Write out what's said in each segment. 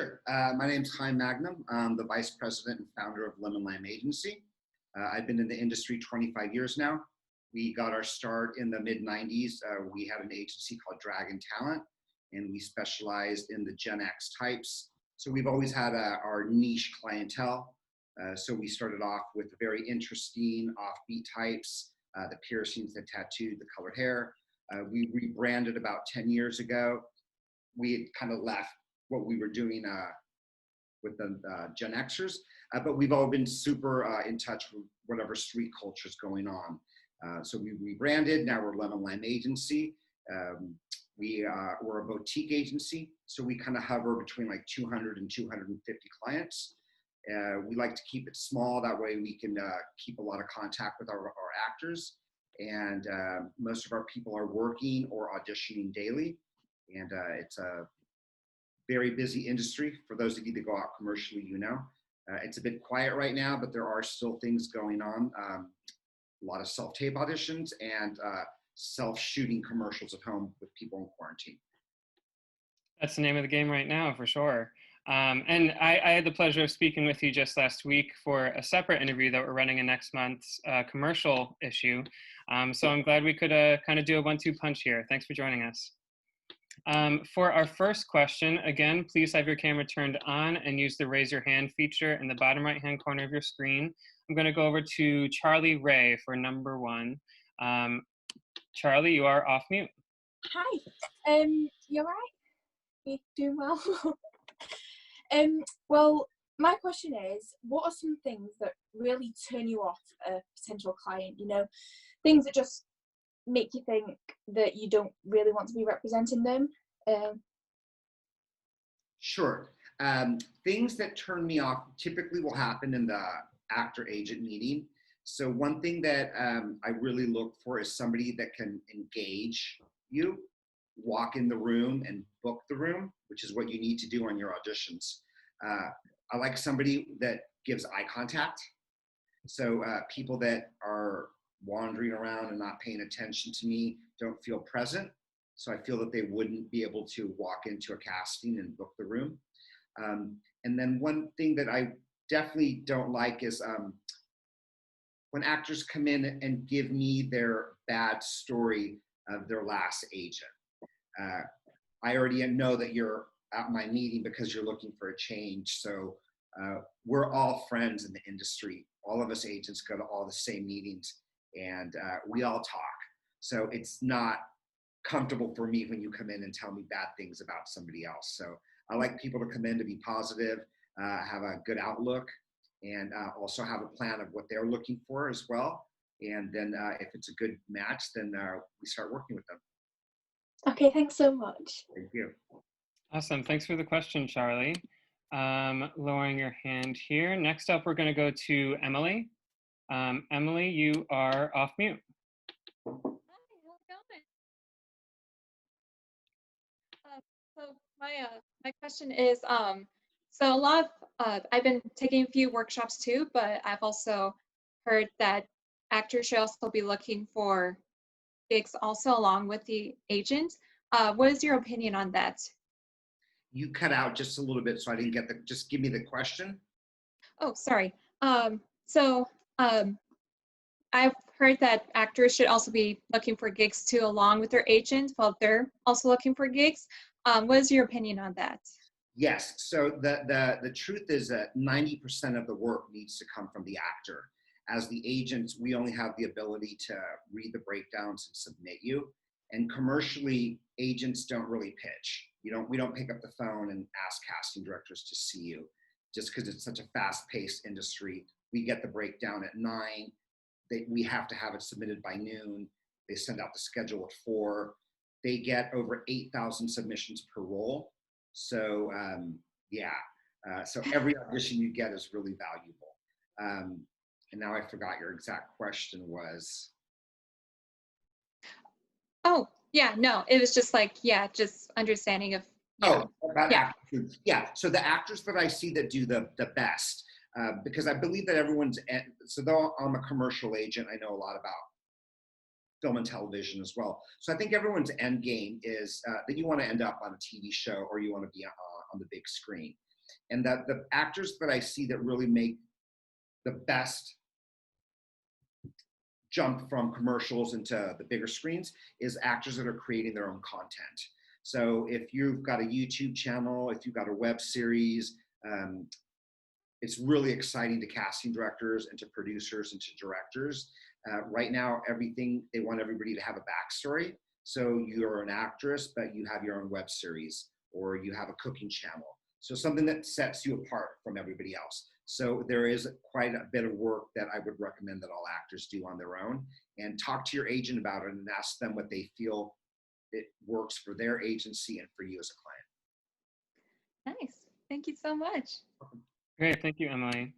Sure. My name's Chaim Magnum. I'm the vice president and founder of Lemon Lime Agency. I've been in the industry 25 years now. We got our start in the mid-90s. We had an agency called Dragon Talent, and we specialized in the Gen X types. So we've always had our niche clientele. So we started off with very interesting offbeat types, the piercings, the tattoos, the colored hair. We rebranded about 10 years ago. We had kind of left what we were doing with the Gen Xers, but we've all been super in touch with whatever street culture is going on. So we rebranded, now we're Lemon Lime Agency. We're a boutique agency, so we kind of hover between like 200 and 250 clients. We like to keep it small, that way we can keep a lot of contact with our actors. And most of our people are working or auditioning daily. And it's a very busy industry. For those of you that go out commercially, you know. It's a bit quiet right now, but there are still things going on. A lot of self-tape auditions and self-shooting commercials at home with people in quarantine. That's the name of the game right now, for sure. And I had the pleasure of speaking with you just last week for a separate interview that we're running in next month's commercial issue. So I'm glad we could kind of do a 1-2 punch here. Thanks for joining us. For our first question, again, please have your camera turned on and use the raise your hand feature in the bottom right-hand corner of your screen. I'm going to go over to Charlie Ray for number 1. Charlie, you are off mute. Hi, you all right? You doing well? Well, my question is, what are some things that really turn you off a potential client? You know, things that just make you think that you don't really want to be representing them? Sure. Things that turn me off typically will happen in the actor-agent meeting. So one thing that I really look for is somebody that can engage you, walk in the room and book the room, which is what you need to do on your auditions. I like somebody that gives eye contact. So people that are wandering around and not paying attention to me don't feel present. So I feel that they wouldn't be able to walk into a casting and book the room. And then one thing that I definitely don't like is when actors come in and give me their bad story of their last agent. I already know that you're at my meeting because you're looking for a change. So we're all friends in the industry. All of us agents go to all the same meetings and we all talk. So it's not comfortable for me when you come in and tell me bad things about somebody else. So I like people to come in to be positive, have a good outlook, and also have a plan of what they're looking for as well. And then if it's a good match, then we start working with them. Okay, thanks so much. Thank you. Awesome. Thanks for the question, Charlie. Lowering your hand here. Next up, we're going to go to Emily. Emily, you are off mute. Hi, how's it going? So my question is, so a lot of I've been taking a few workshops too, but I've also heard that actors should also be looking for gigs also along with the agent. What is your opinion on that? You cut out just a little bit, so I didn't get just give me the question. Oh, sorry. I've heard that actors should also be looking for gigs too, along with their agent, while they're also looking for gigs. What is your opinion on that? Yes. So the truth is that 90% of the work needs to come from the actor. As the agents, we only have the ability to read the breakdowns and submit you. And commercially, agents don't really pitch. We don't pick up the phone and ask casting directors to see you, just because it's such a fast-paced industry. We get the breakdown at 9. We have to have it submitted by noon. They send out the schedule at 4. They get over 8,000 submissions per role. So so every audition you get is really valuable. And now I forgot your exact question was. Oh, yeah, no, it was just like, yeah, just understanding of, yeah. Oh, about actors. Yeah, so the actors that I see that do the best, because I believe that everyone's, so though I'm a commercial agent, I know a lot about film and television as well. So I think everyone's end game is that you want to end up on a TV show or you want to be on the big screen. And that the actors that I see that really make the best jump from commercials into the bigger screens is actors that are creating their own content. So if you've got a YouTube channel, if you've got a web series, it's really exciting to casting directors and to producers and to directors. Right now, they want everybody to have a backstory. So you're an actress, but you have your own web series, or you have a cooking channel. So something that sets you apart from everybody else. So there is quite a bit of work that I would recommend that all actors do on their own, and talk to your agent about it and ask them what they feel it works for their agency and for you as a client. Nice. Thank you so much. Great, thank you, Emily.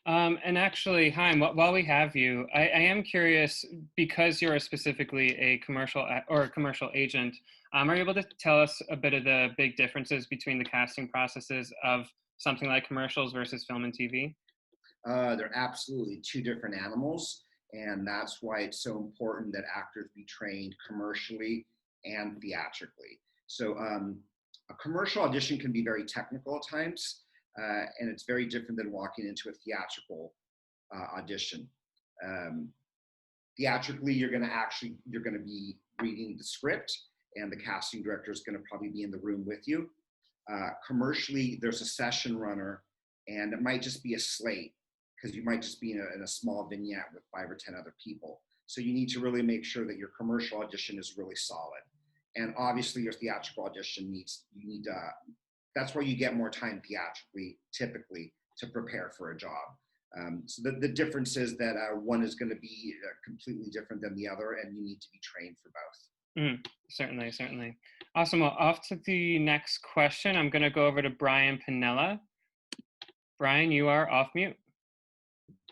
And actually, Chaim, while we have you, I am curious, because you're specifically a commercial agent, are you able to tell us a bit of the big differences between the casting processes of something like commercials versus film and TV? They're absolutely two different animals, and that's why it's so important that actors be trained commercially and theatrically. So a commercial audition can be very technical at times, and it's very different than walking into a theatrical audition. Theatrically, you're going to be reading the script, and the casting director is going to probably be in the room with you. Commercially, there's a session runner, and it might just be a slate, because you might just be in a small vignette with 5 or 10 other people. So you need to really make sure that your commercial audition is really solid. And obviously your theatrical audition that's where you get more time theatrically, typically, to prepare for a job. So the difference is that one is going to be completely different than the other, and you need to be trained for both. Certainly, certainly. Awesome. Well, off to the next question. I'm going to go over to Brian Pinella. Brian, you are off mute.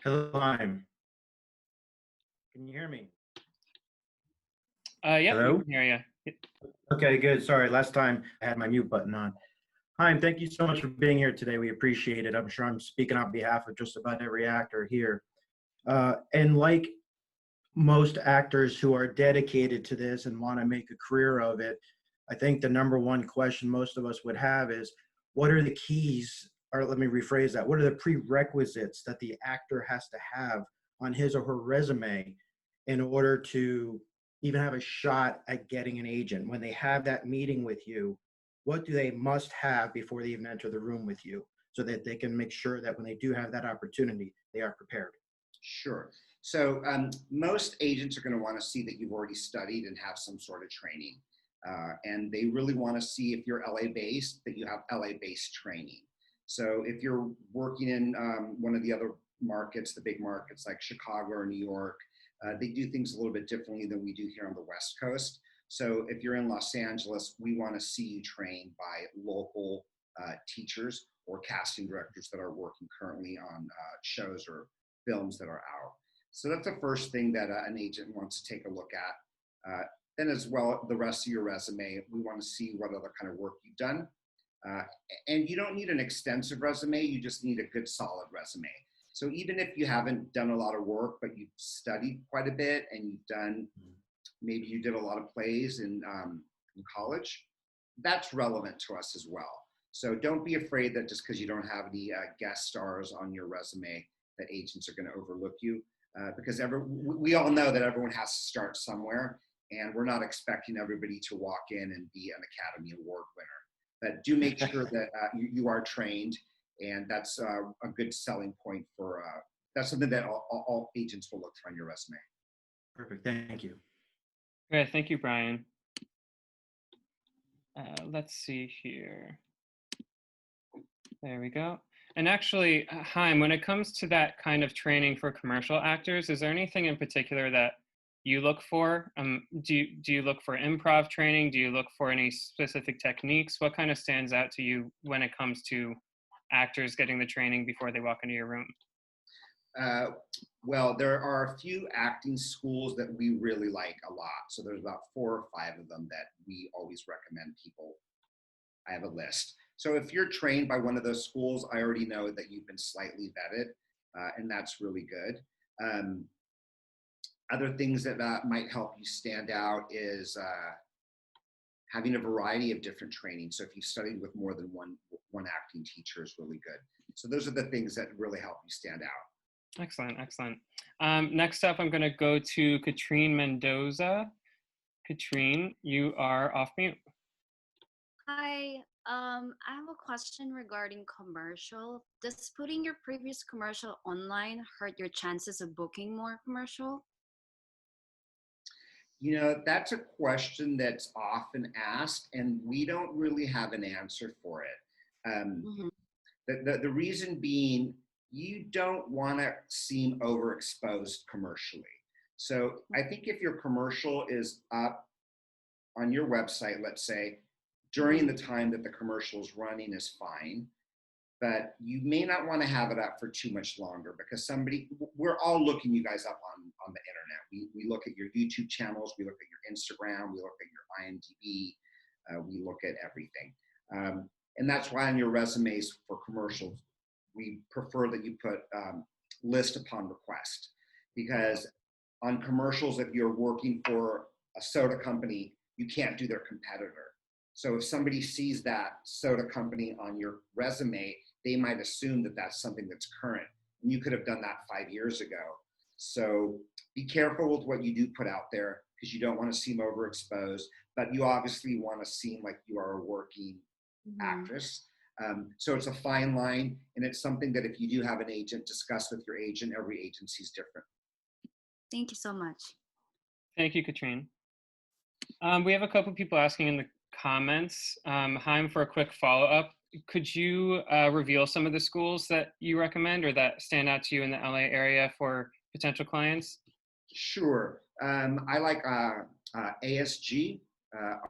Hello, Chaim. Can you hear me? Yeah, Hello? we can hear you. Okay, good. Sorry, last time I had my mute button on. Chaim, thank you so much for being here today. We appreciate it. I'm sure I'm speaking on behalf of just about every actor here. And like most actors who are dedicated to this and want to make a career of it, I think the number one question most of us would have is, what are the keys, or let me rephrase that, what are the prerequisites that the actor has to have on his or her resume in order to even have a shot at getting an agent? When they have that meeting with you, what do they must have before they even enter the room with you, so that they can make sure that when they do have that opportunity, they are prepared? Sure. So most agents are going to want to see that you've already studied and have some sort of training. And they really want to see, if you're LA based, that you have LA based training. So if you're working in one of the other markets, the big markets like Chicago or New York, they do things a little bit differently than we do here on the West Coast. So if you're in Los Angeles, we want to see you trained by local teachers or casting directors that are working currently on shows or films that are out. So that's the first thing that an agent wants to take a look at. Then as well, the rest of your resume, we want to see what other kind of work you've done. And you don't need an extensive resume, you just need a good solid resume. So even if you haven't done a lot of work, but you've studied quite a bit and you've done, maybe you did a lot of plays in college, that's relevant to us as well. So don't be afraid that just because you don't have any guest stars on your resume, that agents are going to overlook you. Because we all know that everyone has to start somewhere, and we're not expecting everybody to walk in and be an Academy Award winner. But do make sure that you are trained, and that's a good selling point for, that's something that all agents will look for on your resume. Perfect, thank you. Great, thank you, Brian. Let's see here. There we go. And actually, Chaim, when it comes to that kind of training for commercial actors, is there anything in particular that you look for? Do you look for improv training? Do you look for any specific techniques? What kind of stands out to you when it comes to actors getting the training before they walk into your room? Well, there are a few acting schools that we really like a lot. So there's about 4 or 5 of them that we always recommend people. I have a list. So if you're trained by one of those schools, I already know that you've been slightly vetted, and that's really good. Other things that might help you stand out is having a variety of different training. So if you studied with more than one acting teacher is really good. So those are the things that really help you stand out. Excellent, excellent. Next up, I'm going to go to Katrine Mendoza. Katrine, you are off mute. Hi, I have a question regarding commercial. Does putting your previous commercial online hurt your chances of booking more commercial? You know, that's a question that's often asked, and we don't really have an answer for it. Mm-hmm. The reason being, you don't want to seem overexposed commercially. So I think if your commercial is up on your website, let's say, during the time that the commercial is running is fine, but you may not want to have it up for too much longer because we're all looking you guys up on the internet. We look at your YouTube channels, we look at your Instagram, we look at your IMDb, we look at everything. And that's why on your resumes for commercials, we prefer that you put list upon request, because on commercials, if you're working for a soda company, you can't do their competitor. So if somebody sees that soda company on your resume, they might assume that that's something that's current. And you could have done that 5 years ago. So be careful with what you do put out there, because you don't want to seem overexposed, but you obviously want to seem like you are a working actress. So it's a fine line, and it's something that if you do have an agent, discuss with your agent. Every agency is different. Thank you so much. Thank you, Katrine. We have a couple people asking in the comments. Chaim, for a quick follow-up, could you reveal some of the schools that you recommend or that stand out to you in the LA area for potential clients? Sure. I like ASG,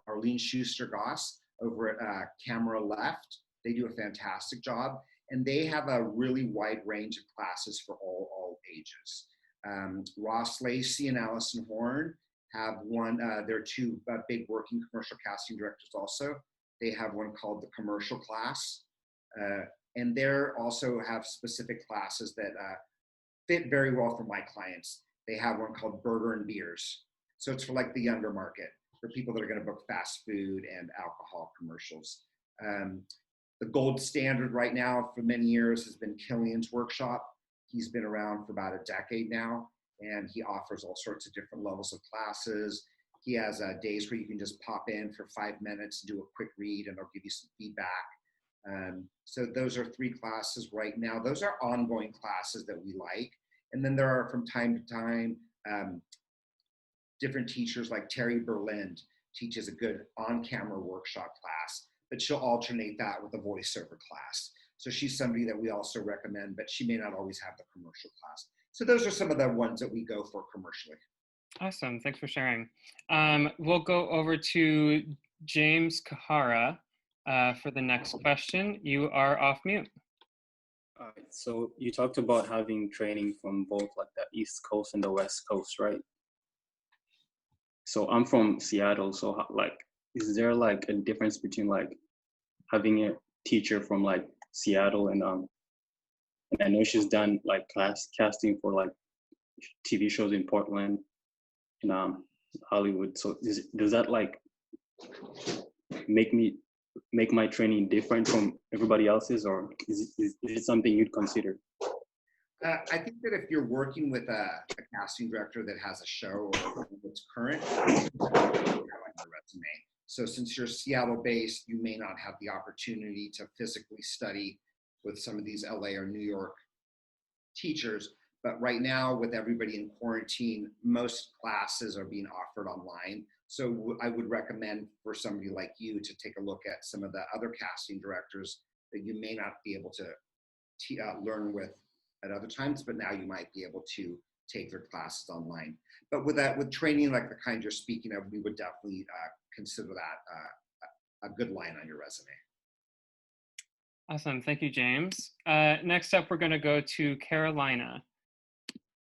Arlene Schuster Goss, over at Camera Left. They do a fantastic job, and they have a really wide range of classes for all ages. Ross Lacey and Allison Horn have one, they're two big working commercial casting directors also. They have one called the Commercial Class, and they also have specific classes that fit very well for my clients. They have one called Burger and Beers. So it's for like the younger market, for people that are gonna book fast food and alcohol commercials. The gold standard right now for many years has been Killian's Workshop. He's been around for about a decade now, and he offers all sorts of different levels of classes. He has days where you can just pop in for 5 minutes and do a quick read, and they'll give you some feedback. So those are 3 classes right now. Those are ongoing classes that we like. And then there are, from time to time, different teachers like Terry Berlind teaches a good on-camera workshop class, but she'll alternate that with a voiceover class. So she's somebody that we also recommend, but she may not always have the commercial class. So those are some of the ones that we go for commercially. Awesome, thanks for sharing. We'll go over to James Kahara for the next question. You are off mute. All right, so you talked about having training from both like the East Coast and the West Coast, right? So I'm from Seattle, so like, is there like a difference between like having a teacher from like Seattle and I know she's done like casting for like TV shows in Portland and Hollywood. So does that like make my training different from everybody else's, or is it something you'd consider? I think that if you're working with a casting director that has a show or that's current, on your resume. So since you're Seattle-based, you may not have the opportunity to physically study with some of these LA or New York teachers. But right now, with everybody in quarantine, most classes are being offered online. So I would recommend for somebody like you to take a look at some of the other casting directors that you may not be able to learn with at other times, but now you might be able to take their classes online. But with training like the kind you're speaking of, we would definitely consider that a good line on your resume. Awesome, thank you, James. Next up, we're gonna go to Carolina.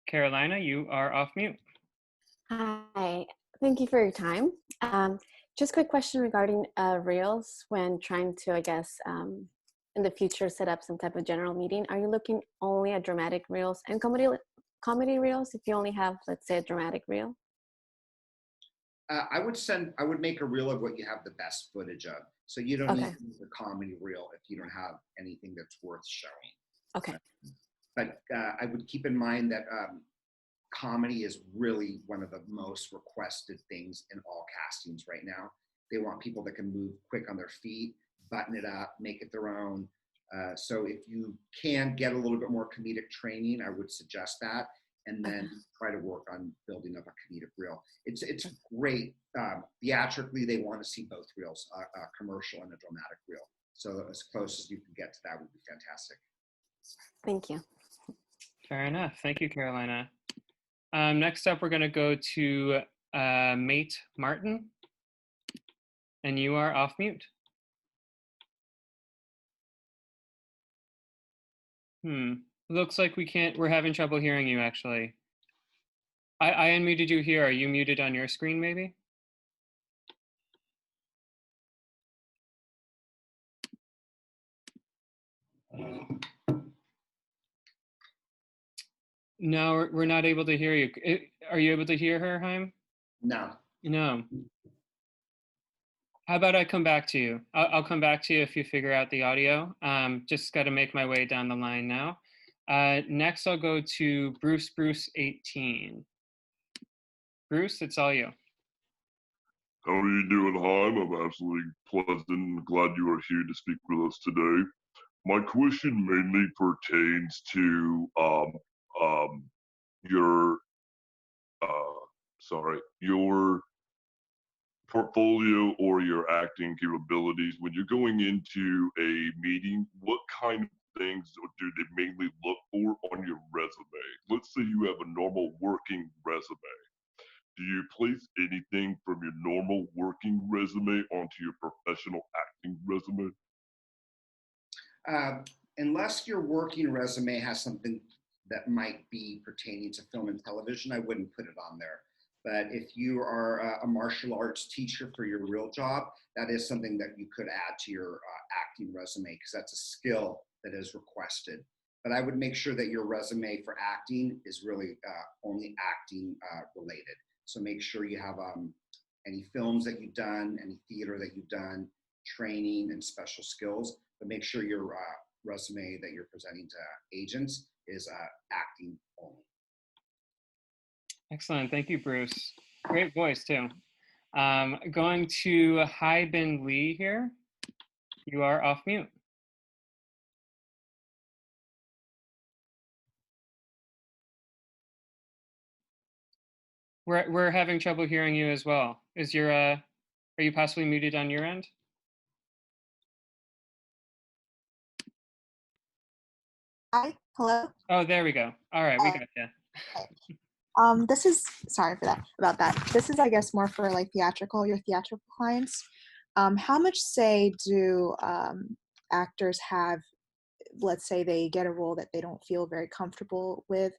Carolina, you are off mute. Hi, thank you for your time. Just a quick question regarding Reels when trying to, I guess, in the future set up some type of general meeting. Are you looking only at dramatic Reels and comedy Reels if you only have, let's say, a dramatic Reel? I would make a reel of what you have the best footage of. So you don't need Okay. to make a comedy reel if you don't have anything that's worth showing. Okay. But I would keep in mind that comedy is really one of the most requested things in all castings right now. They want people that can move quick on their feet, button it up, make it their own. So if you can get a little bit more comedic training, I would suggest that, and then try to work on building up a comedic reel. It's great. Theatrically, they want to see both reels, a commercial and a dramatic reel. So as close as you can get to that would be fantastic. Thank you. Fair enough. Thank you, Carolina. Next up, we're going to go to Mate Martin, and you are off mute. Looks like we're having trouble hearing you, actually. I unmuted you here. Are you muted on your screen, maybe? No, we're not able to hear you. Are you able to hear her, Chaim? No. No. How about I come back to you? I'll come back to you if you figure out the audio. Just got to make my way down the line now. Next, I'll go to Bruce 18. Bruce, it's all you. How are you doing, Chaim? I'm absolutely pleasant and glad you are here to speak with us today. My question mainly pertains to your portfolio or your acting capabilities. When you're going into a meeting, what kind of things do they mainly look for on your resume? Let's say you have a normal working resume. Do you place anything from your normal working resume onto your professional acting resume? Unless your working resume has something that might be pertaining to film and television, I wouldn't put it on there. But if you are a martial arts teacher for your real job, that is something that you could add to your acting resume, because that's a skill that is requested. But I would make sure that your resume for acting is really only acting related. So make sure you have any films that you've done, any theater that you've done, training and special skills, but make sure your resume that you're presenting to agents is acting only. Excellent. Thank you, Bruce. Great voice, too. Going to Hai Bin Lee here. You are off mute. We're having trouble hearing you as well. Are you possibly muted on your end? Hi, hello. Oh, there we go. All right, we got you. Sorry about that. This is, I guess, more for like your theatrical clients. How much say do actors have, let's say they get a role that they don't feel very comfortable with?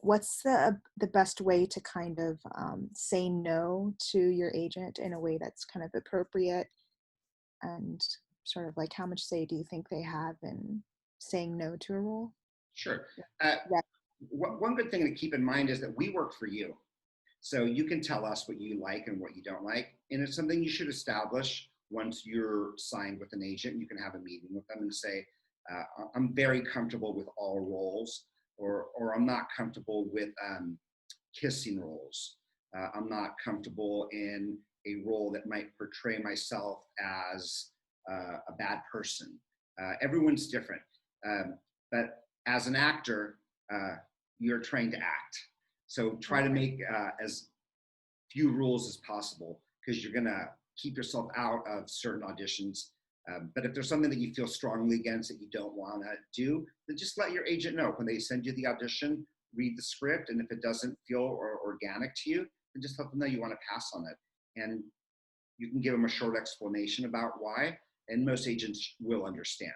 What's the best way to kind of say no to your agent in a way that's kind of appropriate? And sort of like, how much say do you think they have in saying no to a role? Sure. One good thing to keep in mind is that we work for you. So you can tell us what you like and what you don't like. And it's something you should establish once you're signed with an agent. You can have a meeting with them and say, I'm very comfortable with all roles, or I'm not comfortable with kissing roles. I'm not comfortable in a role that might portray myself as a bad person. Everyone's different. But as an actor, you're trained to act. So try to make as few rules as possible, because you're gonna keep yourself out of certain auditions. But if there's something that you feel strongly against that you don't wanna do, then just let your agent know. When they send you the audition, read the script, and if it doesn't feel organic to you, then just let them know you wanna pass on it. And you can give them a short explanation about why, and most agents will understand.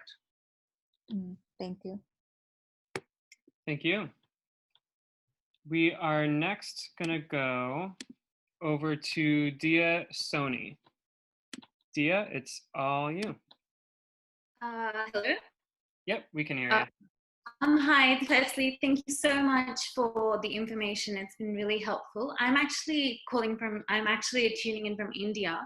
Thank you. Thank you. We are next gonna go over to Dia Sony. Dia, it's all you. Hello? Yep, we can hear you. Hi, Lesley. Thank you so much for the information. It's been really helpful. I'm actually tuning in from India,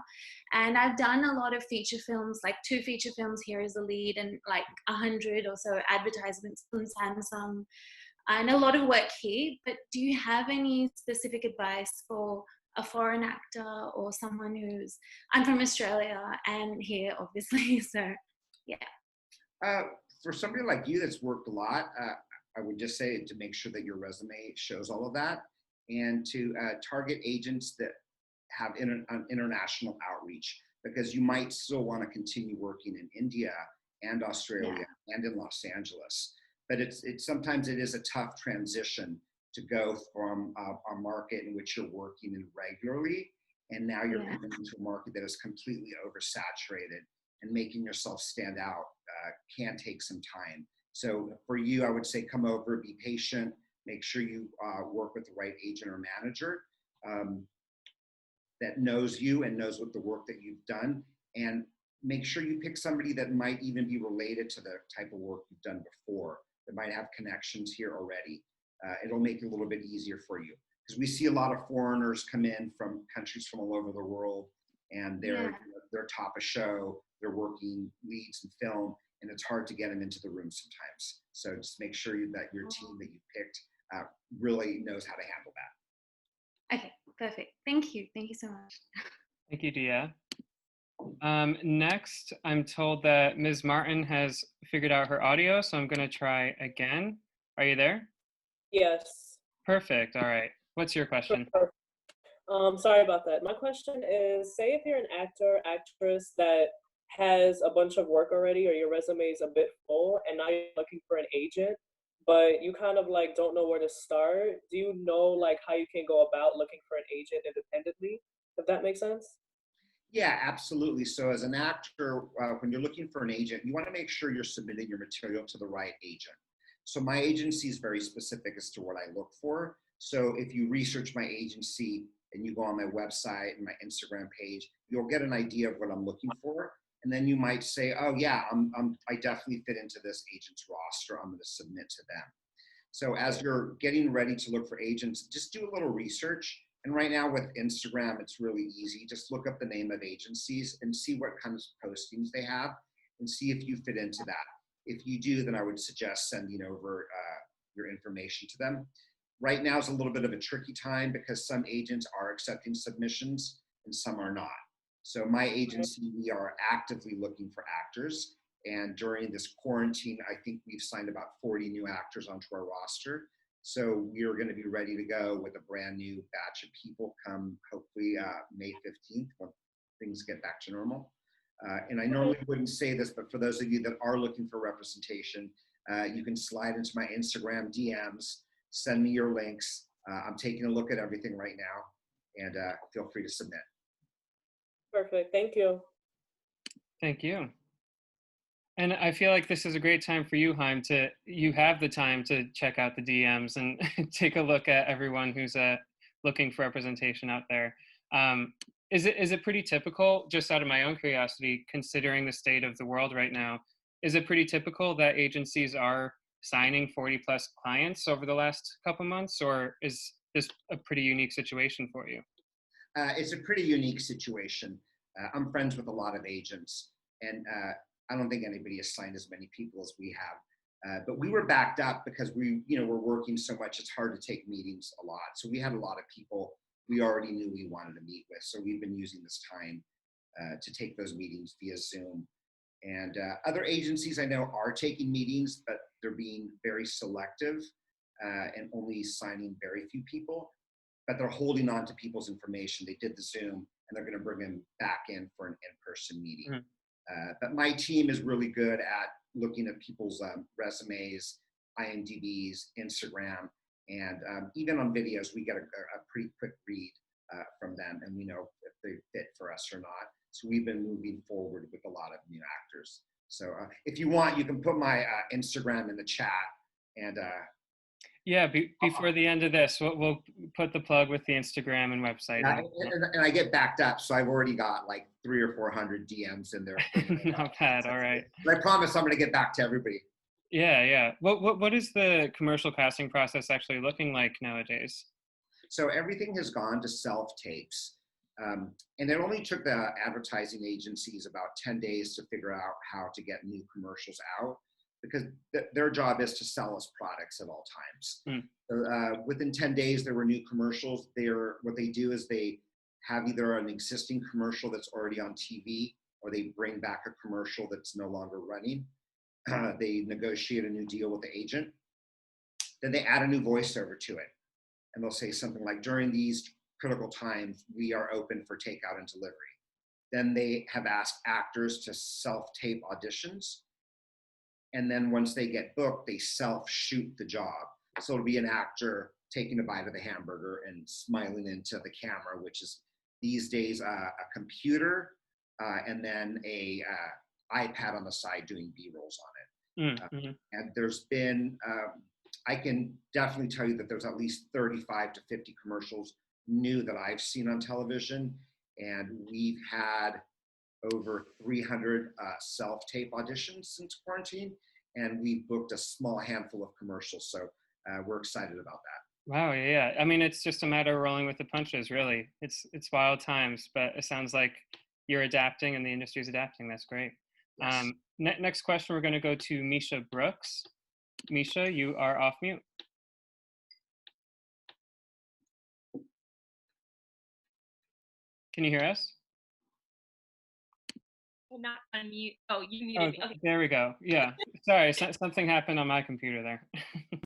and I've done a lot of feature films, like 2 feature films here as a lead, and like 100 or so advertisements from Samsung, and a lot of work here. But do you have any specific advice for a foreign actor or someone I'm from Australia and here, obviously, so yeah. For somebody like you that's worked a lot, I would just say to make sure that your resume shows all of that, and to target agents that have international outreach, because you might still want to continue working in India and Australia and in Los Angeles. But sometimes it is a tough transition to go from a market in which you're working in regularly, and now you're coming into a market that is completely oversaturated, and making yourself stand out can take some time. So for you, I would say come over, be patient, make sure you work with the right agent or manager that knows you and knows what the work that you've done, and make sure you pick somebody that might even be related to the type of work you've done before, that might have connections here already. It'll make it a little bit easier for you, because we see a lot of foreigners come in from countries from all over the world, and they're top of show, they're working leads in film, and it's hard to get them into the room sometimes. So just make sure that your team that you picked really knows how to handle that. Okay, perfect. Thank you. Thank you so much. Thank you, Dia. Next, I'm told that Ms. Martin has figured out her audio, so I'm going to try again. Are you there? Yes. Perfect. All right. What's your question? Sorry about that. My question is, say if you're an actor, actress that has a bunch of work already, or your resume is a bit full, and now you're looking for an agent, but you kind of like don't know where to start. Do you know like how you can go about looking for an agent independently, if that makes sense? Yeah, absolutely. So as an actor, when you're looking for an agent, you want to make sure you're submitting your material to the right agent. So my agency is very specific as to what I look for. So if you research my agency and you go on my website and my Instagram page, you'll get an idea of what I'm looking for. And then you might say, oh yeah, I definitely fit into this agent's roster. I'm going to submit to them. So as you're getting ready to look for agents, just do a little research. And right now with Instagram, it's really easy. Just look up the name of agencies and see what kinds of postings they have, and see if you fit into that. If you do, then I would suggest sending over your information to them. Right now is a little bit of a tricky time, because some agents are accepting submissions and some are not. So my agency, we are actively looking for actors. And during this quarantine, I think we've signed about 40 new actors onto our roster. So we are going to be ready to go with a brand new batch of people come hopefully May 15th, when things get back to normal. And I normally wouldn't say this, but for those of you that are looking for representation, you can slide into my Instagram DMs, send me your links. I'm taking a look at everything right now, and feel free to submit. Perfect. Thank you. Thank you. And I feel like this is a great time for you, Chaim, you have the time to check out the DMs and take a look at everyone who's looking for representation out there. Is it pretty typical, just out of my own curiosity, considering the state of the world right now, is it pretty typical that agencies are signing 40 plus clients over the last couple months, or is this a pretty unique situation for you? It's a pretty unique situation. I'm friends with a lot of agents, and I don't think anybody has signed as many people as we have. But we were backed up because we're working so much, it's hard to take meetings a lot. So we had a lot of people we already knew we wanted to meet with. So we've been using this time to take those meetings via Zoom. And other agencies I know are taking meetings, but they're being very selective and only signing very few people. But they're holding on to people's information. They did the Zoom, and they're going to bring them back in for an in-person meeting. Mm-hmm. But my team is really good at looking at people's resumes, IMDb's, Instagram, and even on videos, we get a pretty quick read from them, and we know if they fit for us or not. So we've been moving forward with a lot of new actors. So if you want, you can put my Instagram in the chat, and yeah, before the end of this, we'll put the plug with the Instagram and website. And I get backed up, so I've already got like 300 or 400 DMs in there. Not bad, all right. But I promise I'm going to get back to everybody. Yeah, yeah. What is the commercial casting process actually looking like nowadays? So everything has gone to self-tapes. And it only took the advertising agencies about 10 days to figure out how to get new commercials out, because their job is to sell us products at all times. So, within 10 days, there were new commercials. What they do is they have either an existing commercial that's already on TV, or they bring back a commercial that's no longer running. They negotiate a new deal with the agent. Then they add a new voiceover to it. And they'll say something like, during these critical times, we are open for takeout and delivery. Then they have asked actors to self-tape auditions. And then once they get booked, they self-shoot the job. So it'll be an actor taking a bite of the hamburger and smiling into the camera, which is these days a computer and then a iPad on the side doing B-rolls on it. And there's been, I can definitely tell you that there's at least 35 to 50 commercials new that I've seen on television. And we've had over 300 self-tape auditions since quarantine. And we've booked a small handful of commercials. So we're excited about that. Wow, yeah. I mean, it's just a matter of rolling with the punches, really. It's wild times, but it sounds like you're adapting and the industry's adapting. That's great. Yes. Next question, we're going to go to Misha Brooks. Misha, you are off mute. Can you hear us? Not unmute. Oh, you muted me. Okay. There we go. Yeah. Sorry, something happened on my computer there.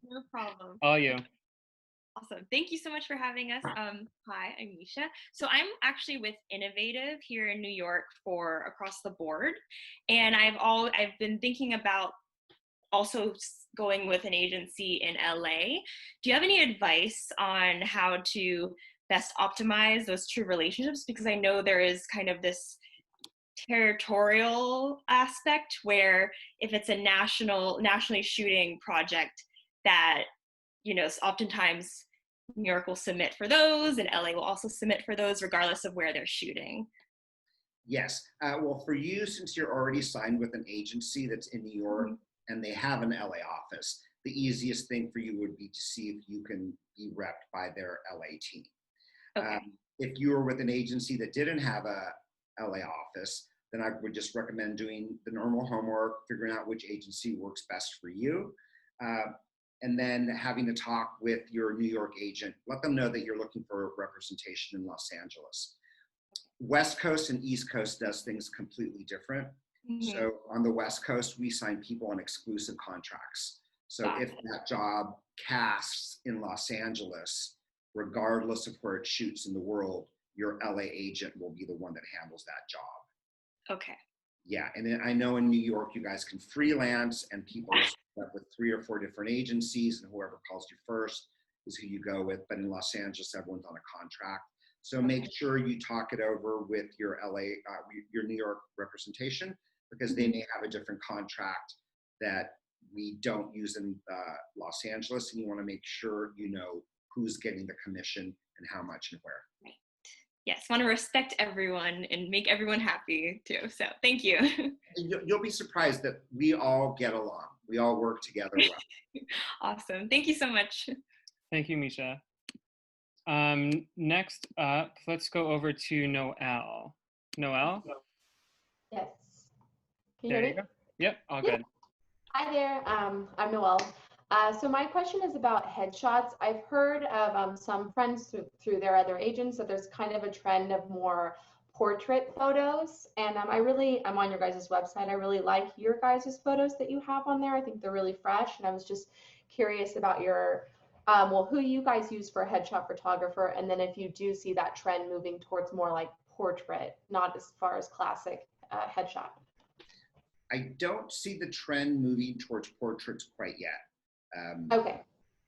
No problem. All you. Awesome. Thank you so much for having us. Hi, I'm Misha. So I'm actually with Innovative here in New York for Across the Board. And I've been thinking about also going with an agency in LA. Do you have any advice on how to best optimize those true relationships? Because I know there is kind of this territorial aspect where if it's a nationally shooting project that, you know, oftentimes New York will submit for those and LA will also submit for those regardless of where they're shooting. Yes. Well, for you, since you're already signed with an agency that's in New York and they have an LA office, the easiest thing for you would be to see if you can be repped by their LA team. Okay. If you were with an agency that didn't have a LA office, then I would just recommend doing the normal homework, figuring out which agency works best for you, and then having to talk with your New York agent. Let them know that you're looking for representation in Los Angeles. West Coast and East Coast does things completely different. So on the West Coast, we sign people on exclusive contracts. So if that job casts in Los Angeles, regardless of where it shoots in the world, your LA agent will be the one that handles that job. Okay. Yeah, and then I know in New York, you guys can freelance and people are up with 3 or 4 different agencies, and whoever calls you first is who you go with. But in Los Angeles, everyone's on a contract. So make sure you talk it over with your your New York representation, because they may have a different contract that we don't use in Los Angeles, and you want to make sure you know who's getting the commission and how much and where. Right. Yes, want to respect everyone and make everyone happy too. So thank you. You'll be surprised that we all get along. We all work together well. Awesome. Thank you so much. Thank you, Misha. Next up, let's go over to Noelle. Noelle? Yes. Can you There hear you me? go. Yep, all good. Hi there. I'm Noelle. So my question is about headshots. I've heard of some friends through their other agents that there's kind of a trend of more portrait photos. And I'm on your guys' website. I really like your guys' photos that you have on there. I think they're really fresh. And I was just curious about your, who you guys use for a headshot photographer. And then if you do see that trend moving towards more like portrait, not as far as classic headshot. I don't see the trend moving towards portraits quite yet. Okay.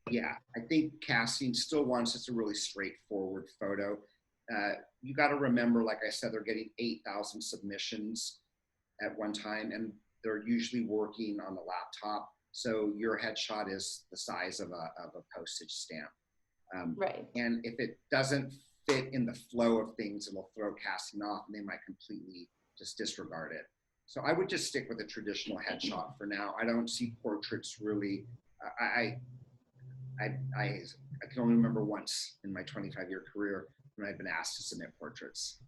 Yeah, I think casting still wants just a really straightforward photo. You got to remember, like I said, they're getting 8,000 submissions at one time, and they're usually working on the laptop. So your headshot is the size of a postage stamp. Right. And if it doesn't fit in the flow of things, it'll throw casting off, and they might completely just disregard it. So I would just stick with a traditional headshot for now. I don't see portraits really. I can only remember once in my 25-year career when I've been asked to submit portraits.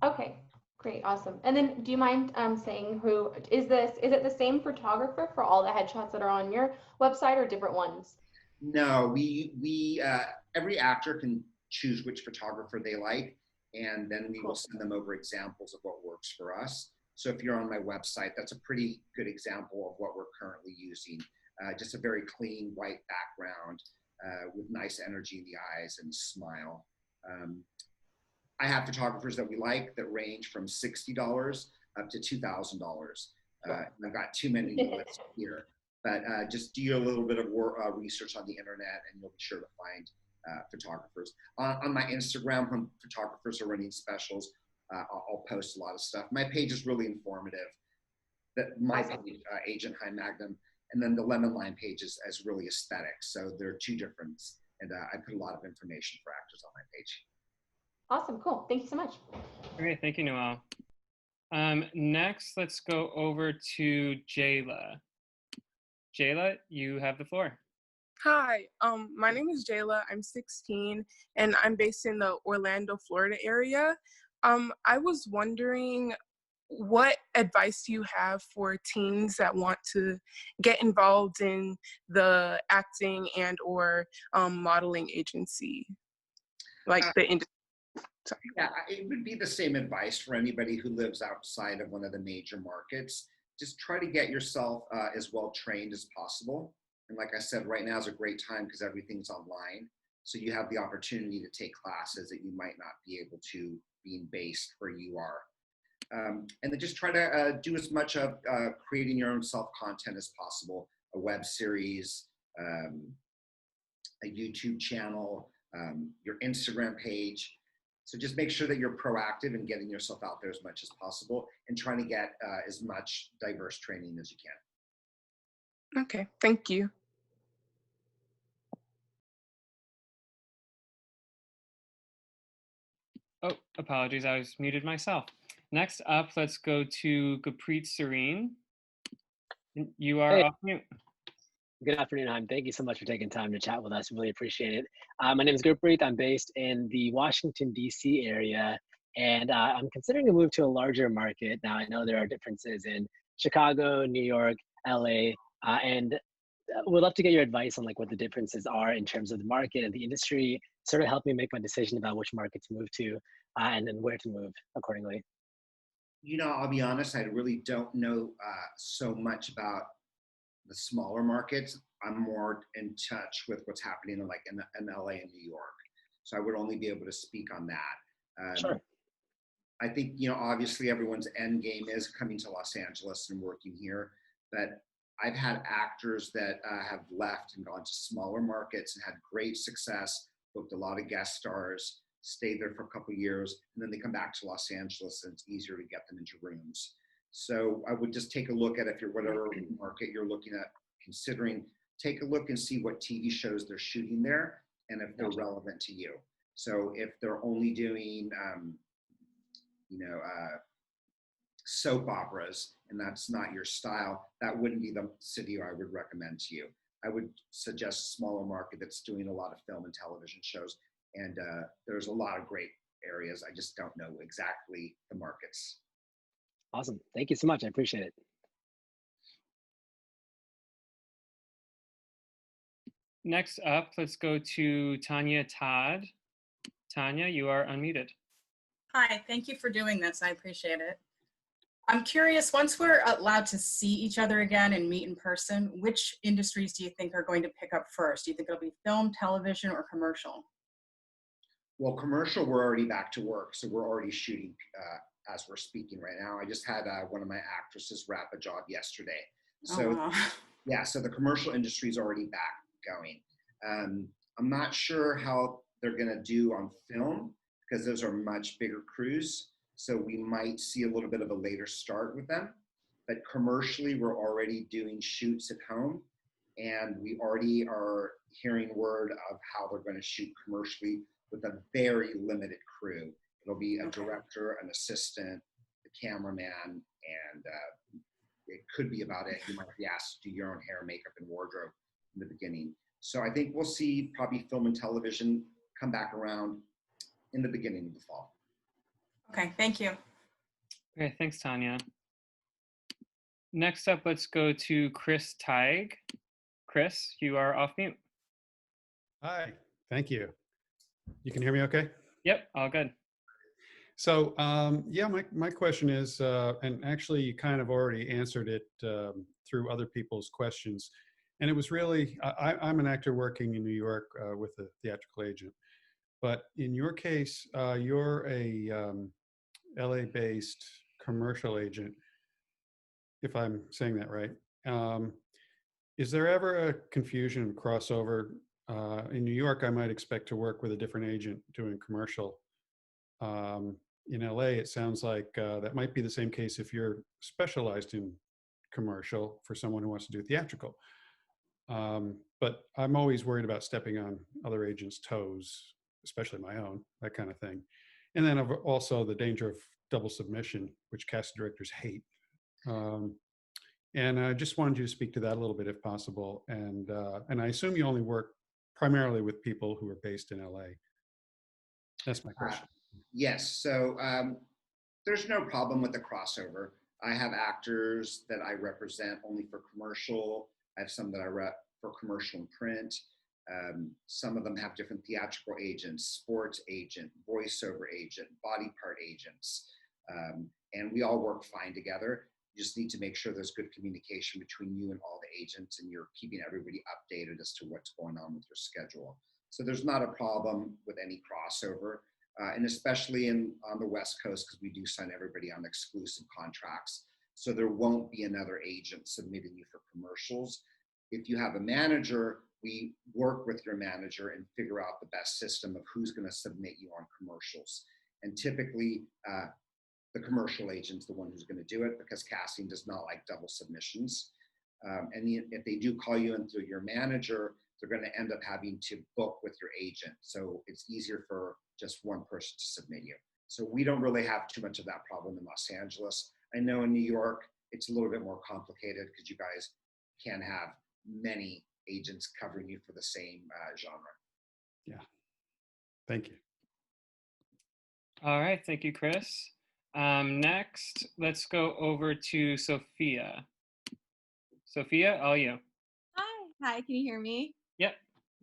Okay, great, awesome. And then do you mind saying who is this? Is it the same photographer for all the headshots that are on your website or different ones? No, we every actor can choose which photographer they like, and then we will send them over examples of what works for us. So if you're on my website, that's a pretty good example of what we're currently using. Just a very clean white background with nice energy in the eyes and smile. I have photographers that we like that range from $60 up to $2,000. I've got too many to list here, but just do a little bit of research on the internet and you'll be sure to find photographers. On my Instagram, when photographers are running specials, I'll post a lot of stuff. My page is really informative. My page, Agent Chaim Magnum, and then the Lemon Lime page is really aesthetic. So there are two different, and I put a lot of information for actors on my page. Awesome, cool. Thank you so much. Great, thank you, Noel. Next, let's go over to Jayla. Jayla, you have the floor. Hi, my name is Jayla. I'm 16 and I'm based in the Orlando, Florida area. I was wondering, what advice do you have for teens that want to get involved in the acting and or modeling agency, like the industry? Sorry. Yeah, it would be the same advice for anybody who lives outside of one of the major markets. Just try to get yourself as well trained as possible. And like I said, right now is a great time because everything's online. So you have the opportunity to take classes that you might not be able to being based where you are. And then just try to do as much of creating your own self-content as possible, a web series, a YouTube channel, your Instagram page. So just make sure that you're proactive in getting yourself out there as much as possible and trying to get as much diverse training as you can. Okay, thank you. Oh, apologies, I was muted myself. Next up, let's go to Gurpreet Serene. You are off mute. Good afternoon, Chaim. Thank you so much for taking time to chat with us. Really appreciate it. My name is Gurpreet. I'm based in the Washington, D.C. area, and I'm considering to move to a larger market. Now, I know there are differences in Chicago, New York, L.A., and would love to get your advice on like what the differences are in terms of the market and the industry, sort of help me make my decision about which market to move to and then where to move accordingly. You know, I'll be honest, I really don't know so much about the smaller markets. I'm more in touch with what's happening in LA and New York. So I would only be able to speak on that. Sure. I think, you know, obviously everyone's end game is coming to Los Angeles and working here, but I've had actors that have left and gone to smaller markets and had great success, booked a lot of guest stars, stayed there for a couple of years, and then they come back to Los Angeles and it's easier to get them into rooms. So I would just take a look at if you're whatever market you're looking at considering, take a look and see what TV shows they're shooting there and if they're relevant to you. So if they're only doing, soap operas and that's not your style, that wouldn't be the city I would recommend to you. I would suggest a smaller market that's doing a lot of film and television shows. And there's a lot of great areas. I just don't know exactly the markets. Awesome. Thank you so much. I appreciate it. Next up, let's go to Tanya Todd. Tanya, you are unmuted. Hi, thank you for doing this. I appreciate it. I'm curious, once we're allowed to see each other again and meet in person, which industries do you think are going to pick up first? Do you think it'll be film, television, or commercial? Well, commercial, we're already back to work. So we're already shooting as we're speaking right now. I just had one of my actresses wrap a job yesterday. So yeah, so the commercial industry is already back going. I'm not sure how they're gonna do on film because those are much bigger crews. So we might see a little bit of a later start with them. But commercially, we're already doing shoots at home. And we already are hearing word of how they're gonna shoot commercially with a very limited crew. It'll be a director, an assistant, cameraman, and it could be about it. You might be asked to do your own hair, makeup, and wardrobe in the beginning. So I think we'll see probably film and television come back around in the beginning of the fall. Okay, thank you. Okay, thanks, Tanya. Next up, let's go to Chris Teig. Chris, you are off mute. Hi, thank you. You can hear me okay? Yep, all good. So, yeah, my question is, and actually you kind of already answered it through other people's questions. And it was really, I'm an actor working in New York with a theatrical agent. But in your case, you're a LA-based commercial agent, if I'm saying that right. Is there ever a confusion and crossover? In New York, I might expect to work with a different agent doing commercial. In LA, it sounds like that might be the same case if you're specialized in commercial for someone who wants to do theatrical. But I'm always worried about stepping on other agents' toes, especially my own, that kind of thing. And then also the danger of double submission, which casting directors hate. And I just wanted you to speak to that a little bit, if possible. And I assume you only work primarily with people who are based in LA. That's my question. Yes, so there's no problem with the crossover. I have actors that I represent only for commercial. I have some that I rep for commercial and print. Some of them have different theatrical agents, sports agent, voiceover agent, body part agents. And we all work fine together. You just need to make sure there's good communication between you and all the agents, and you're keeping everybody updated as to what's going on with your schedule. So there's not a problem with any crossover. And especially on the West Coast, because we do sign everybody on exclusive contracts. So there won't be another agent submitting you for commercials. If you have a manager, we work with your manager and figure out the best system of who's going to submit you on commercials. And typically, the commercial agent's the one who's going to do it, because casting does not like double submissions. And if they do call you in through your manager, they're going to end up having to book with your agent. So it's easier for just one person to submit you. So we don't really have too much of that problem in Los Angeles. I know in New York, it's a little bit more complicated because you guys can have many agents covering you for the same genre. Yeah, thank you. All right, thank you, Chris. Next, let's go over to Sophia. Sophia, all you. Hi, can you hear me? Yep.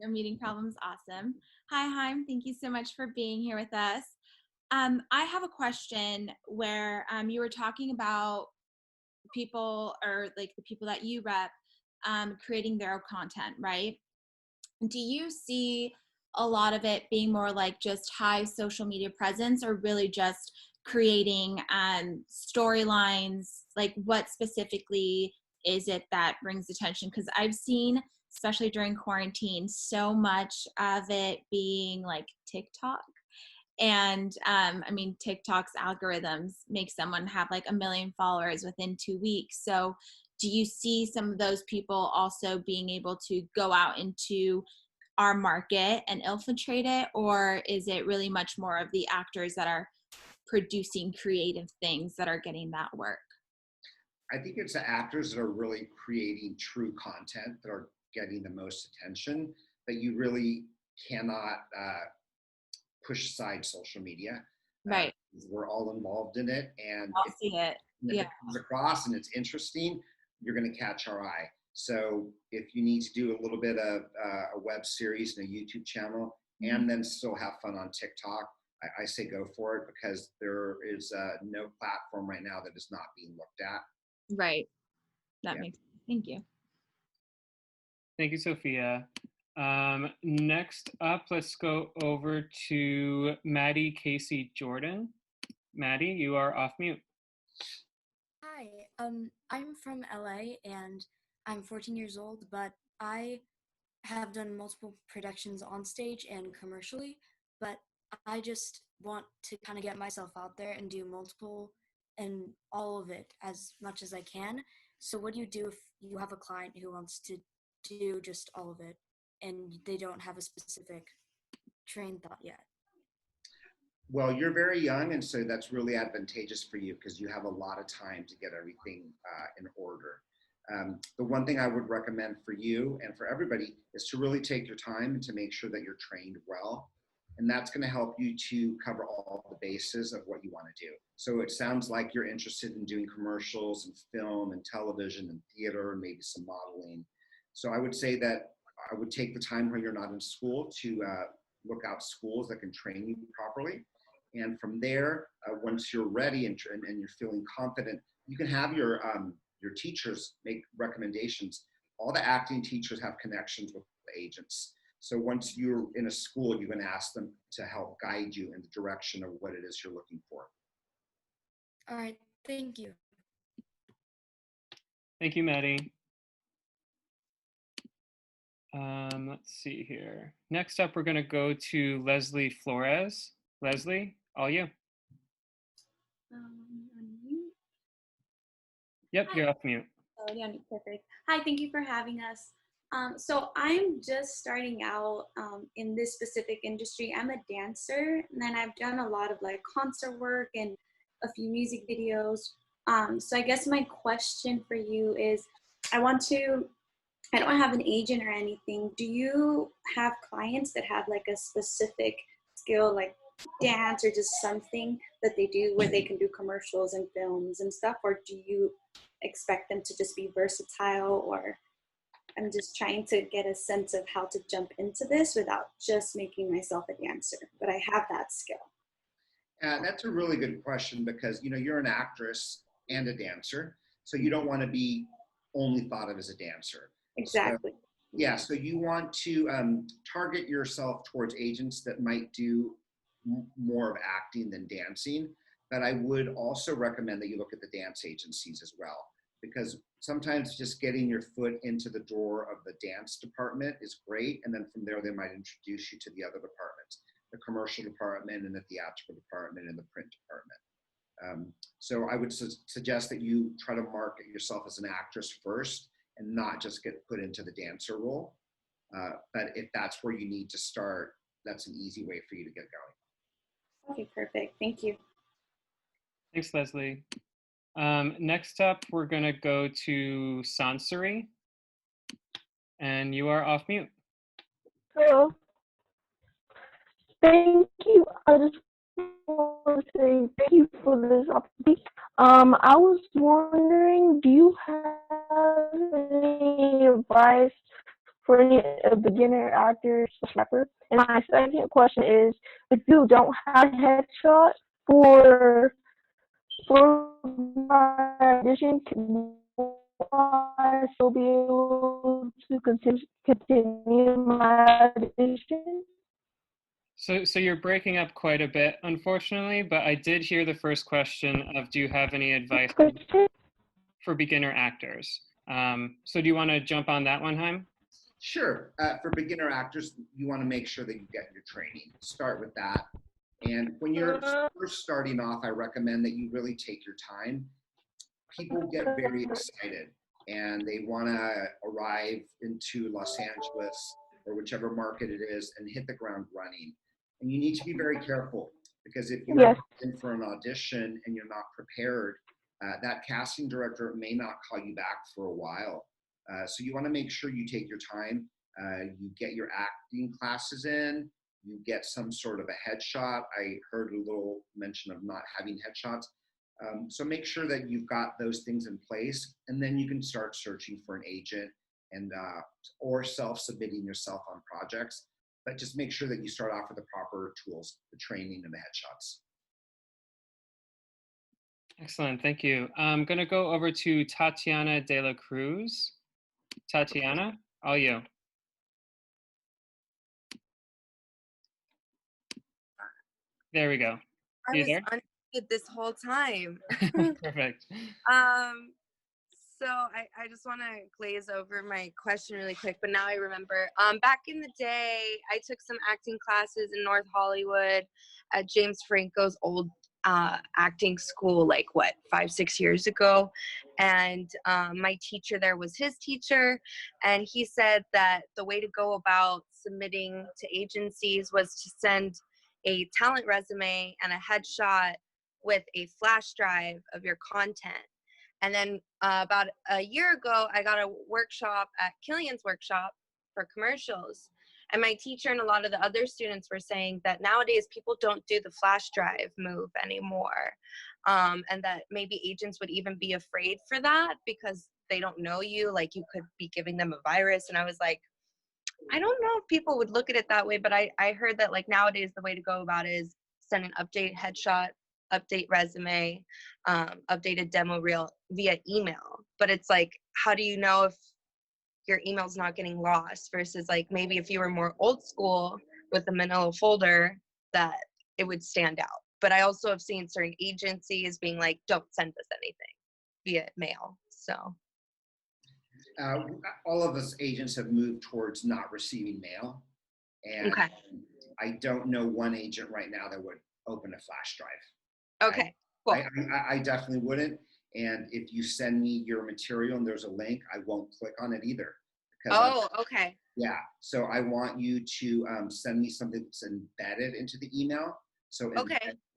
No meeting problems, awesome. Hi, Chaim, thank you so much for being here with us. I have a question where you were talking about people, or like the people that you rep, creating their own content, right? Do you see a lot of it being more like just high social media presence, or really just creating storylines? Like, what specifically is it that brings attention? Because I've seen, especially during quarantine, so much of it being like TikTok. And I mean, TikTok's algorithms make someone have like 1 million followers within 2 weeks. So do you see some of those people also being able to go out into our market and infiltrate it? Or is it really much more of the actors that are producing creative things that are getting that work? I think it's the actors that are really creating true content that are getting the most attention, that you really cannot push aside social media. Right. We're all involved in it, and I'll see it. if Yeah. it comes across and it's interesting, you're going to catch our eye. So if you need to do a little bit of a web series and a YouTube channel, and then still have fun on TikTok, I say go for it, because there is no platform right now that is not being looked at. Right. That makes sense. Thank you. Thank you, Sophia. Next up, let's go over to Maddy Casey Jordan. Maddy, you are off mute. Hi, I'm from LA and I'm 14 years old, but I have done multiple productions on stage and commercially, but I just want to kind of get myself out there and do multiple and all of it as much as I can. So what do you do if you have a client who wants to do just all of it and they don't have a specific train thought yet? Well, you're very young, and so that's really advantageous for you because you have a lot of time to get everything in order. The one thing I would recommend for you and for everybody is to really take your time and to make sure that you're trained well. And that's going to help you to cover all the bases of what you want to do. So it sounds like you're interested in doing commercials and film and television and theater and maybe some modeling. So I would say that I would take the time when you're not in school to look out schools that can train you properly. And from there, once you're ready and you're feeling confident, you can have your teachers make recommendations. All the acting teachers have connections with the agents. So once you're in a school, you can ask them to help guide you in the direction of what it is you're looking for. All right, thank you. Thank you, Maddy. Let's see here. Next up, we're going to go to Lesley Flores. Lesley, all you. Unmute. Yep, Hi. you're off mute. Oh, yeah, perfect. Hi, thank you for having us. So I'm just starting out in this specific industry. I'm a dancer, and then I've done a lot of like concert work and a few music videos. So I guess my question for you is, I don't have an agent or anything. Do you have clients that have like a specific skill, like dance or just something that they do where they can do commercials and films and stuff? Or do you expect them to just be versatile? Or I'm just trying to get a sense of how to jump into this without just making myself a dancer, but I have that skill. That's a really good question because, you know, you're an actress and a dancer, so you don't want to be only thought of as a dancer. Exactly. So, yeah, so you want to target yourself towards agents that might do more of acting than dancing, but I would also recommend that you look at the dance agencies as well, because sometimes just getting your foot into the door of the dance department is great, and then from there they might introduce you to the other departments, the commercial department and the theatrical department and the print department. So I would suggest that you try to market yourself as an actress first and not just get put into the dancer role. But if that's where you need to start, that's an easy way for you to get going. Okay, perfect. Thank you. Thanks, Lesley. Next up, we're going to go to Sansari. And you are off mute. Hello. Thank you. I just want to say thank you for this opportunity. I was wondering, do you have any advice for any beginner actors or rappers? And my second question is, if you don't have a headshot for my audition, will I still be able to continue my audition? So you're breaking up quite a bit, unfortunately, but I did hear the first question of, do you have any advice for beginner actors? So do you want to jump on that one, Chaim? Sure. For beginner actors, you want to make sure that you get your training. Start with that. And when you're first starting off, I recommend that you really take your time. People get very excited and they want to arrive into Los Angeles or whichever market it is and hit the ground running. And you need to be very careful because if you're in for an audition and you're not prepared, that casting director may not call you back for a while. So you want to make sure you take your time, you get your acting classes in, you get some sort of a headshot. I heard a little mention of not having headshots. So make sure that you've got those things in place, and then you can start searching for an agent and or self-submitting yourself on projects. But just make sure that you start off with the proper tools, the training and the headshots. Excellent, thank you. I'm going to go over to Tatiana De La Cruz. Tatiana, all you. There we go. I You was there? unmuted this whole time. Perfect. So I just want to glaze over my question really quick, but now I remember. Back in the day, I took some acting classes in North Hollywood at James Franco's old acting school, like what, 5-6 years ago. And my teacher there was his teacher. And he said that the way to go about submitting to agencies was to send a talent resume and a headshot with a flash drive of your content. And then about a year ago, I got a workshop at Killian's workshop for commercials. And my teacher and a lot of the other students were saying that nowadays people don't do the flash drive move anymore. And that maybe agents would even be afraid for that because they don't know you, like you could be giving them a virus. And I was like, I don't know if people would look at it that way, but I heard that like nowadays the way to go about it is send an update headshot, update resume, updated demo reel via email. But it's like, how do you know if your email's not getting lost versus like maybe if you were more old school with a manila folder that it would stand out. But I also have seen certain agencies being like, don't send us anything via mail. So all of us agents have moved towards not receiving mail. And okay. I don't know one agent right now that would open a flash drive. Okay, cool. I definitely wouldn't. And if you send me your material and there's a link, I won't click on it either. Okay. Yeah, so I want you to send me something that's embedded into the email. So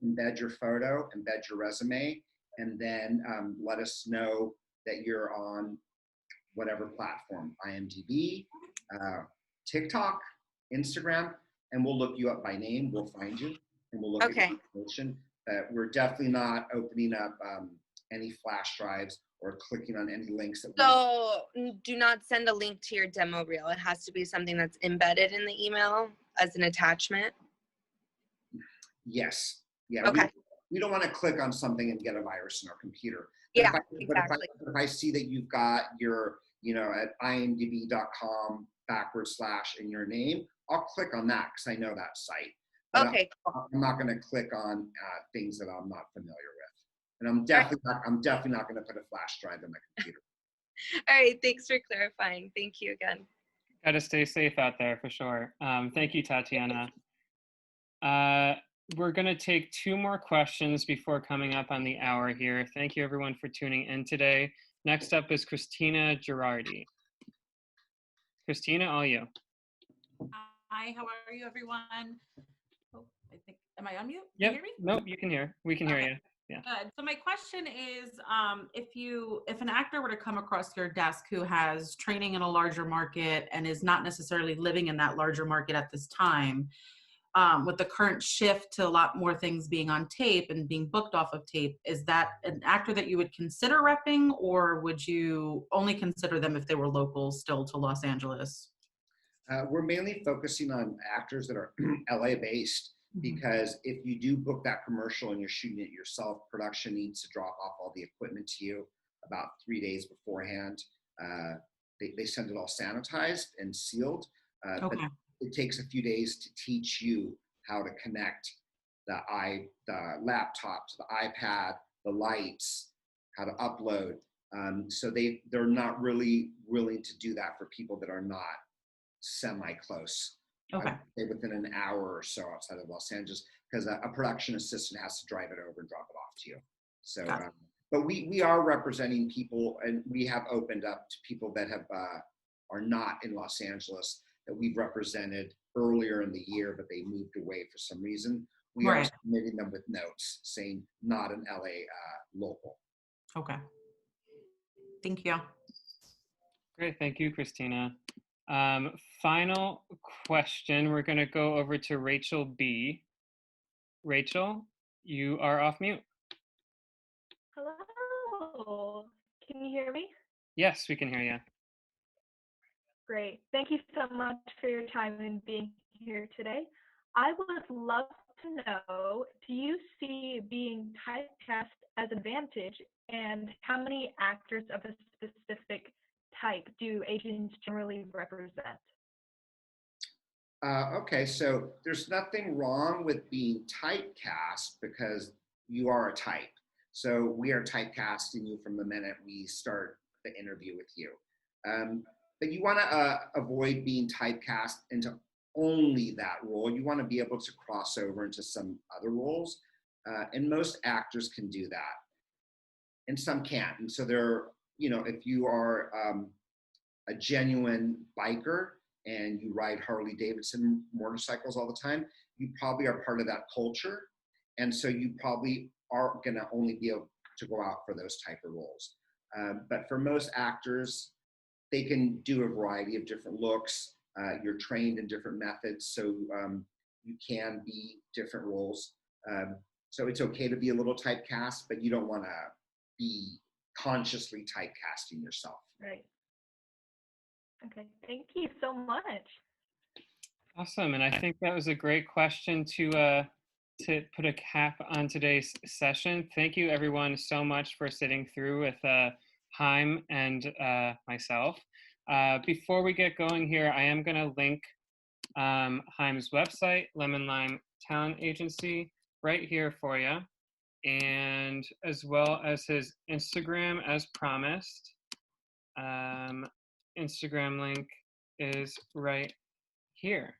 embed your photo, embed your resume, and then let us know that you're on whatever platform, IMDb, TikTok, Instagram, and we'll look you up by name. We'll find you, and we'll look at your information. We're definitely not opening up any flash drives or clicking on any links. So do not send a link to your demo reel. It has to be something that's embedded in the email as an attachment. Yes. Yeah. Okay. We don't want to click on something and get a virus in our computer. Yeah, exactly. But if I see that you've got your, at imdb.com / in your name, I'll click on that because I know that site. But okay. I'm not going to click on things that I'm not familiar with. And I'm definitely not going to put a flash drive in my computer. All right. Thanks for clarifying. Thank you again. Got to stay safe out there for sure. Thank you, Tatiana. We're going to take 2 more questions before coming up on the hour here. Thank you, everyone, for tuning in today. Next up is Christina Girardi. Christina, all you. Hi, how are you, everyone? Oh, I think, am I on mute? Yep. Can you hear me? Nope, you can hear. We can hear you. Yeah. Good. So my question is, if an actor were to come across your desk who has training in a larger market and is not necessarily living in that larger market at this time, with the current shift to a lot more things being on tape and being booked off of tape, is that an actor that you would consider repping, or would you only consider them if they were local still to Los Angeles? We're mainly focusing on actors that are LA based, because if you do book that commercial and you're shooting it yourself, production needs to drop off all the equipment to you about 3 days beforehand. They send it all sanitized and sealed, but it takes a few days to teach you how to connect the laptop to the iPad, the lights, how to upload. So they're not really willing to do that for people that are not semi-close. Okay. Within an hour or so outside of Los Angeles, because a production assistant has to drive it over and drop it off to you. So, but we are representing people, and we have opened up to people that have are not in Los Angeles that we've represented earlier in the year, but they moved away for some reason. We are submitting them with notes saying not an LA local. Okay. Thank you. Great. Thank you, Christina. Final question. We're going to go over to Rachel B. Rachel, you are off mute. Hello. Can you hear me? Yes, we can hear you. Great. Thank you so much for your time and being here today. I would love to know, do you see being typecast as an advantage, and how many actors of a specific type do agents generally represent? Okay, so there's nothing wrong with being typecast because you are a type. So we are typecasting you from the minute we start the interview with you. But you want to avoid being typecast into only that role. You want to be able to cross over into some other roles. And most actors can do that. And some can't. And so they're, if you are a genuine biker and you ride Harley Davidson motorcycles all the time, you probably are part of that culture. And so you probably are going to only be able to go out for those type of roles. But for most actors, they can do a variety of different looks. You're trained in different methods, so you can be different roles. So it's okay to be a little typecast, but you don't want to be consciously typecasting yourself. Right. Okay, thank you so much. Awesome, and I think that was a great question to put a cap on today's session. Thank you everyone so much for sitting through with Chaim and myself. Before we get going here, I am going to link Chaim's website, Lemon Lime Talent Agency, right here for you, and as well as his Instagram as promised. Instagram link is right here.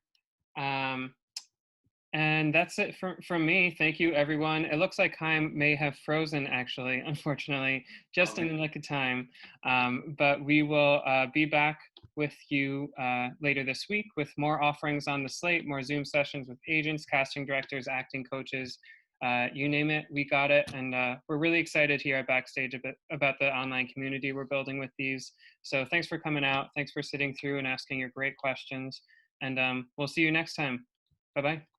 And that's it from me. Thank you, everyone. It looks like Chaim may have frozen, actually, unfortunately, just in the nick of time. But we will be back with you later this week with more offerings on the slate, more Zoom sessions with agents, casting directors, acting coaches, you name it, we got it. And we're really excited here at Backstage about the online community we're building with these. So thanks for coming out. Thanks for sitting through and asking your great questions. And we'll see you next time. Bye-bye.